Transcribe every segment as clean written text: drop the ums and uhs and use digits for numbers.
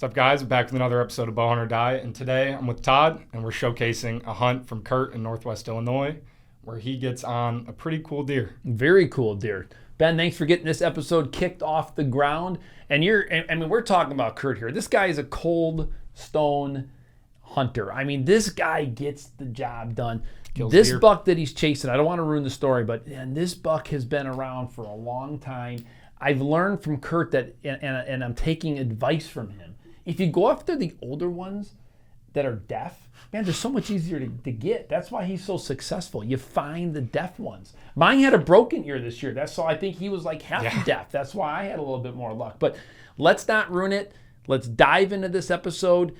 What's up, guys? Back with another episode of Bow Hunter Die, and today I'm with Todd, and we're showcasing a hunt from Kurt in Northwest Illinois, where he gets on a pretty cool deer. Very cool deer. Ben, thanks for getting this episode kicked off the ground. And we're talking about Kurt here. This guy is a cold stone hunter. I mean, this guy gets the job done. Kills this deer. Buck that he's chasing, I don't want to ruin the story, but this buck has been around for a long time. I've learned from Kurt that, and I'm taking advice from him. If you go after the older ones that are deaf, man, they're so much easier to get. That's why he's so successful. You find the deaf ones. Mine had a broken ear this year. That's so I think he was like half deaf. That's why I had a little bit more luck. But let's not ruin it. Let's dive into this episode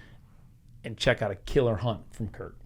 and check out a killer hunt from Kurt.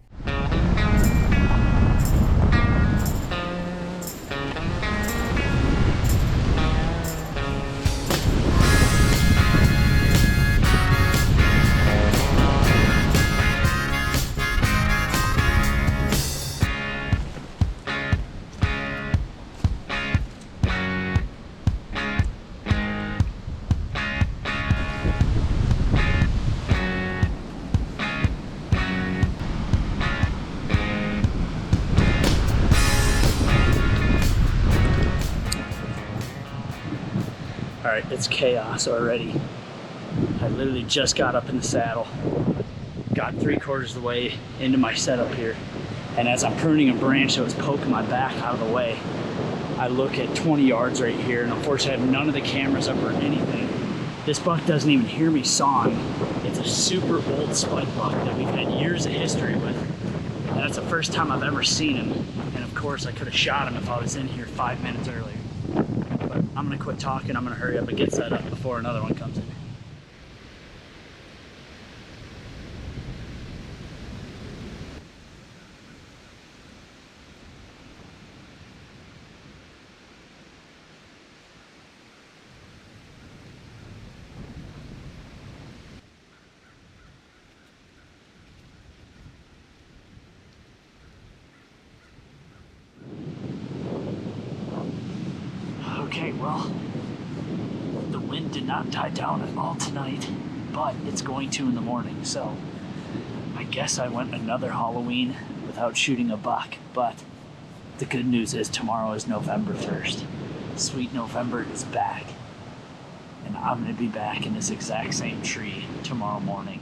All right, it's chaos already. I literally just got up in the saddle, got 3/4 of the way into my setup here, and as I'm pruning a branch that was poking my back out of the way, I look at 20 yards right here, and unfortunately I have none of the cameras up or anything. This buck doesn't even hear me sawing. It's a super old spike buck that we've had years of history with, and that's the first time I've ever seen him. And of course I could have shot him if I was in here 5 minutes earlier. But I'm gonna quit talking, I'm gonna hurry up and get set up before another one comes in. Okay, well, the wind did not die down at all tonight, but it's going to in the morning, so I guess I went another Halloween without shooting a buck, but the good news is tomorrow is November 1st. Sweet November is back, and I'm gonna be back in this exact same tree tomorrow morning.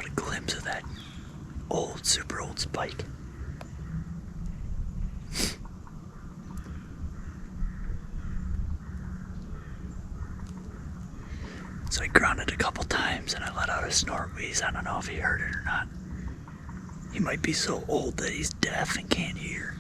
caught a glimpse of that old, super old spike. So I grunted a couple times and I let out a snort wheeze. I don't know if he heard it or not. He might be so old that he's deaf and can't hear.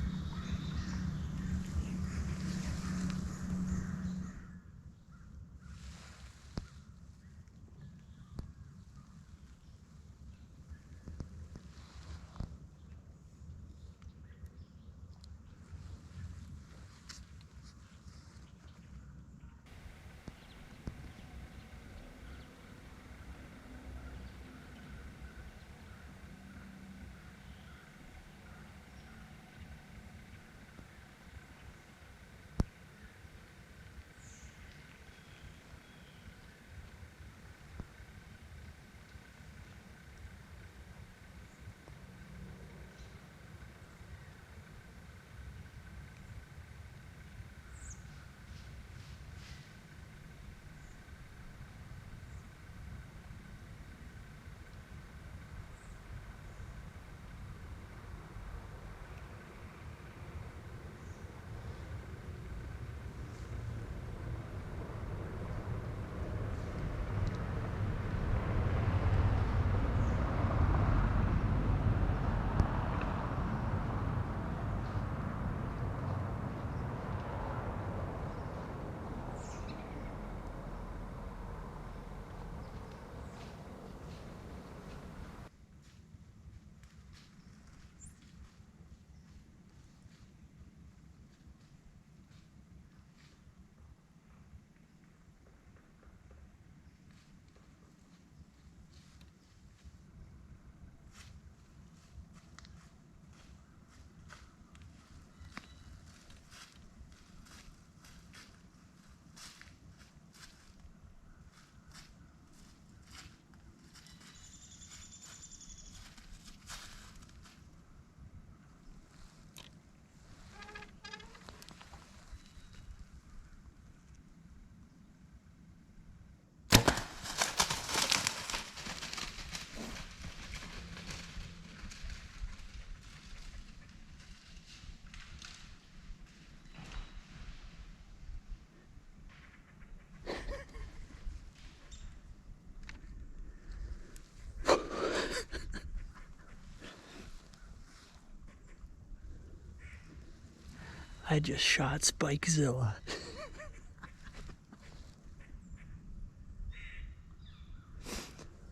I just shot Spikezilla.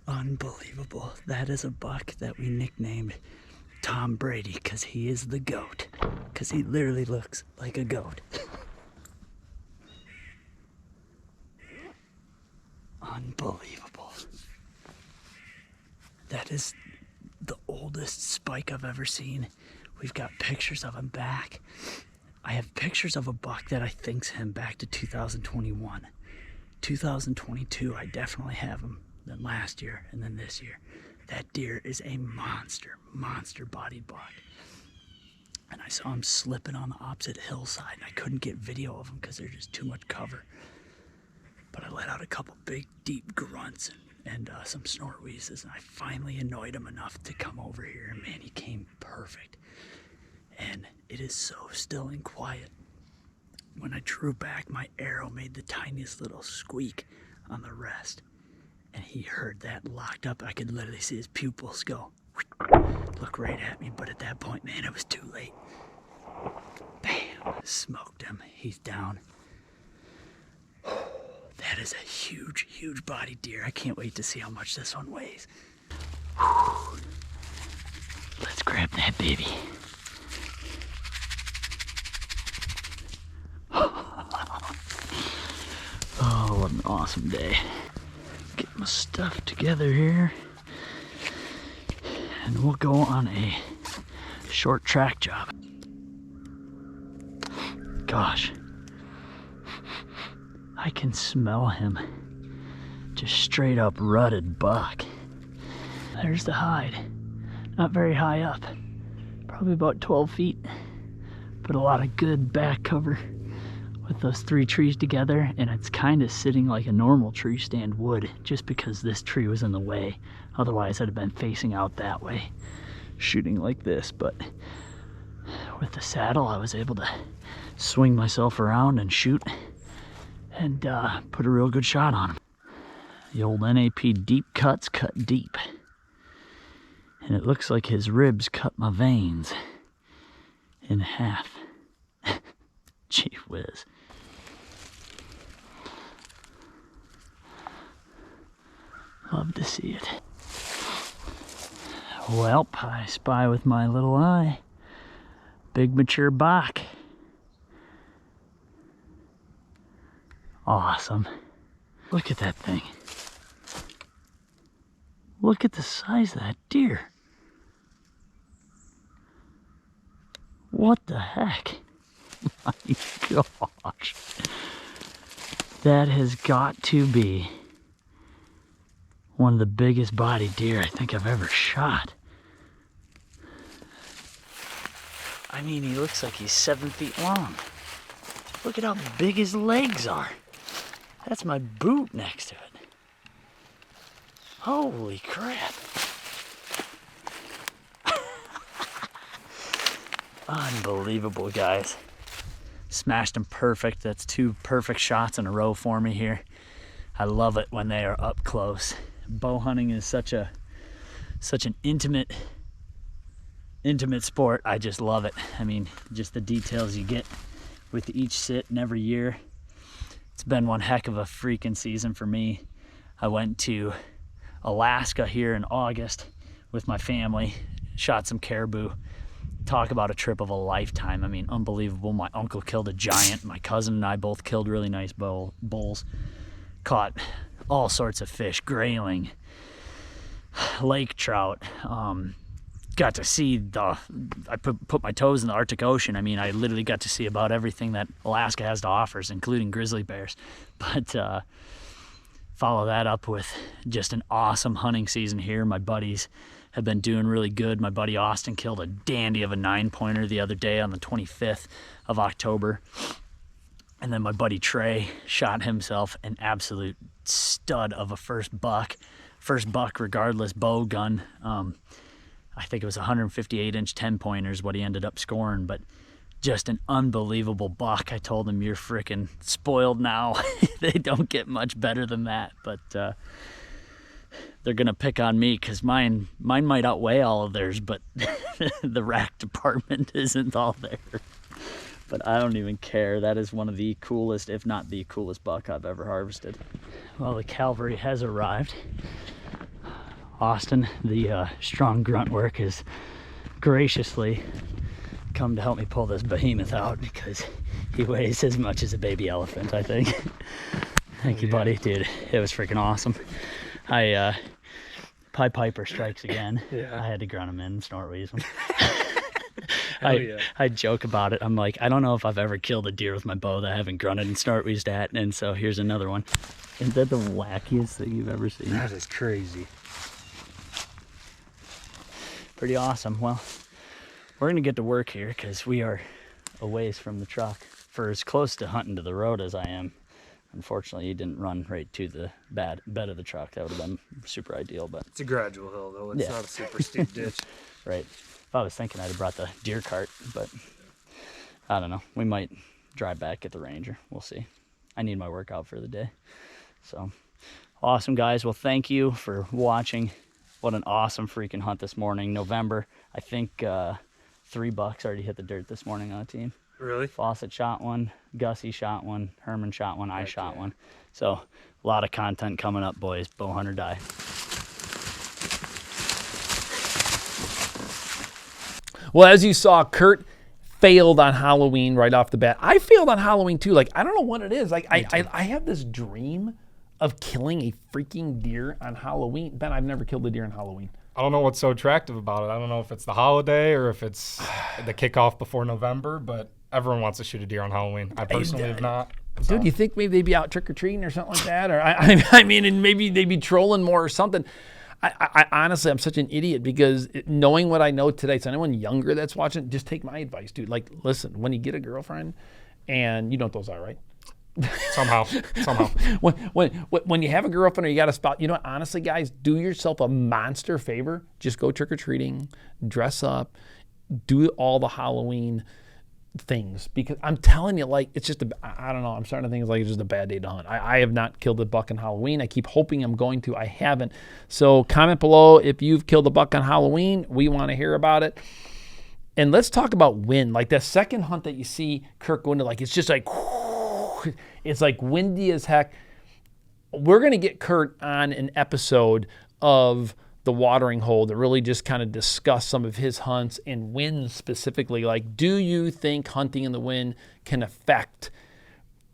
Unbelievable. That is a buck that we nicknamed Tom Brady because he is the goat. Because he literally looks like a goat. Unbelievable. That is the oldest spike I've ever seen. We've got pictures of him back. I have pictures of a buck that I think's him back to 2021. 2022, I definitely have him. Then last year, and then this year. That deer is a monster bodied buck. And I saw him slipping on the opposite hillside, and I couldn't get video of him because there's just too much cover. But I let out a couple big, deep grunts and some snort wheezes, and I finally annoyed him enough to come over here, and man, he came perfect. And it is so still and quiet. When I drew back, my arrow made the tiniest little squeak on the rest. And he heard that locked up. I could literally see his pupils go, look right at me. But at that point, man, it was too late. Bam, smoked him. He's down. That is a huge body deer. I can't wait to see how much this one weighs. Let's grab that baby. Oh, what an awesome day. Get my stuff together here. And we'll go on a short track job. Gosh. I can smell him. Just straight up rutted buck. There's the hide. Not very high up. Probably about 12 feet. But a lot of good back cover. with those 3 trees together, and it's kind of sitting like a normal tree stand would, just because this tree was in the way. Otherwise I'd have been facing out that way, shooting like this. But with the saddle, I was able to swing myself around and shoot and put a real good shot on him. The old NAP deep cuts cut deep. And it looks like his ribs cut my veins in half. Gee whiz. Love to see it. Well, I spy with my little eye. Big mature buck. Awesome. Look at that thing. Look at the size of that deer. What the heck? My gosh. That has got to be one of the biggest bodied deer I think I've ever shot. I mean, he looks like he's 7 feet long. Look at how big his legs are. That's my boot next to it. Holy crap. Unbelievable, guys. Smashed them perfect. That's 2 perfect shots in a row for me here. I love it when they are up close. Bow hunting is such an intimate sport. I just love it. I mean, just the details you get with each sit and every year. It's been one heck of a freaking season for me. I went to Alaska here in August with my family, shot some caribou. Talk about a trip of a lifetime. I mean, unbelievable. My uncle killed a giant. My cousin and I both killed really nice bulls. Caught all sorts of fish, grayling, lake trout. Got to see I put my toes in the Arctic Ocean. I mean, I literally got to see about everything that Alaska has to offer, including grizzly bears. But follow that up with just an awesome hunting season here. My buddies have been doing really good. My buddy Austin killed a dandy of a 9-pointer the other day on the 25th of October. And then my buddy Trey shot himself an absolute stud of a first buck regardless bow gun. I think it was 158-inch 10-pointers what he ended up scoring, but just an unbelievable buck. I told him, you're freaking spoiled now. They don't get much better than that, but they're gonna pick on me because mine might outweigh all of theirs, but the rack department isn't all there. But I don't even care. That is one of the coolest, if not the coolest buck I've ever harvested. Well, the cavalry has arrived. Austin, the strong grunt work, has graciously come to help me pull this behemoth out because he weighs as much as a baby elephant, I think. Thank you, buddy. Dude, it was freaking awesome. Pied Piper strikes again. Yeah. I had to grunt him in and snort wheeze him. I joke about it. I'm like, I don't know if I've ever killed a deer with my bow that I haven't grunted and snort wheezed at, and so here's another one. Isn't that the wackiest thing you've ever seen? That is crazy. Pretty awesome. Well, we're gonna get to work here because we are a ways from the truck. For as close to hunting to the road as I am, unfortunately, he didn't run right to the bed of the truck. That would have been super ideal, but It's a gradual hill, though. It's not a super steep ditch. Right. If I was thinking I'd have brought the deer cart, but I don't know. We might drive back at the Ranger. We'll see. I need my workout for the day. So awesome, guys. Well, thank you for watching. What an awesome freaking hunt this morning. November. I think 3 bucks already hit the dirt this morning on the team. Really? Fawcett shot one, Gussie shot one, Herman shot one, I shot one. So a lot of content coming up, boys. Bow hunt or die. Well, as you saw, Kurt failed on Halloween right off the bat. I failed on Halloween too. Like, I don't know what it is. Like, I have this dream of killing a freaking deer on Halloween. Ben, I've never killed a deer on Halloween. I don't know what's so attractive about it. I don't know if it's the holiday or if it's the kickoff before November, but everyone wants to shoot a deer on Halloween. I personally have not. So. Dude, you think maybe they'd be out trick-or-treating or something like that? Or I mean, and maybe they'd be trolling more or something. I honestly, I'm such an idiot because knowing what I know today, so anyone younger that's watching, just take my advice, dude. Like, listen, when you get a girlfriend And you know what those are, right? Somehow. When you have a girlfriend or you got a spouse, you know what, honestly, guys, do yourself a monster favor. Just go trick-or-treating, dress up, do all the Halloween things, because I'm telling you, like, it's just I don't know, I'm starting to think it's like it's just a bad day to hunt. I have not killed a buck on Halloween. I keep hoping I'm going to. I haven't. So comment below if you've killed a buck on Halloween. We want to hear about it. And let's talk about wind. Like that second hunt that you see Kirk going to, like, it's just like, it's like windy as heck. We're going to get Kurt on an episode of the watering hole to really just kind of discuss some of his hunts and wind specifically. Like, do you think hunting in the wind can affect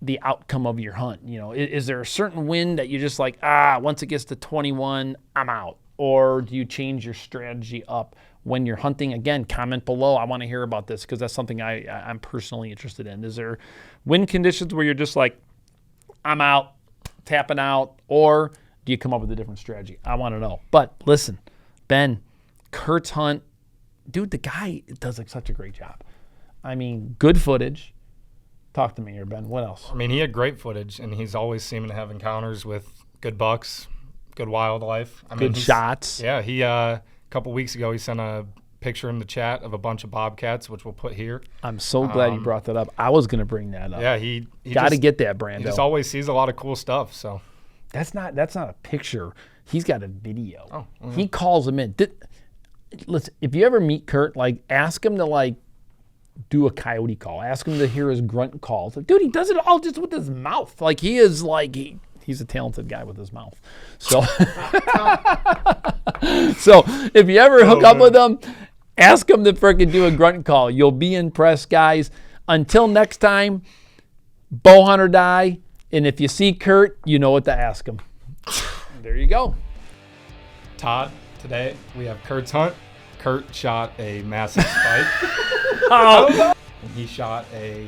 the outcome of your hunt? You know, is there a certain wind that you're just like, once it gets to 21, I'm out? Or do you change your strategy up when you're hunting? Again, comment below. I want to hear about this because that's something I'm personally interested in. Is there wind conditions where you're just like, I'm out, tapping out, or do you come up with a different strategy? I want to know. But listen, Ben, Kurt's hunt, dude, the guy does like such a great job. I mean, good footage. Talk to me here, Ben. What else? I mean, he had great footage, and he's always seeming to have encounters with good bucks, good wildlife. Good shots. Yeah, he a couple weeks ago he sent a picture in the chat of a bunch of bobcats, which we'll put here. I'm so glad you brought that up. I was going to bring that up. Yeah, he got to get that, Brando. He just always sees a lot of cool stuff. So that's not a picture. He's got a video. Oh, mm-hmm. He calls him in. Listen, if you ever meet Kurt, like, ask him to like do a coyote call. Ask him to hear his grunt calls. Like, dude, he does it all just with his mouth. Like, he is like he's a talented guy with his mouth. So, so if you ever hook up with him, ask him to freaking do a grunt call. You'll be impressed, guys. Until next time, bow hunt or die. And if you see Kurt, you know what to ask him. There you go. Todd, today we have Kurt's hunt. Kurt shot a massive spike. Oh. And he shot a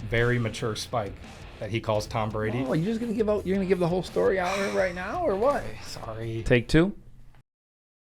very mature spike that he calls Tom Brady. Oh, you're just gonna give the whole story out right now, or what? Sorry. Take two.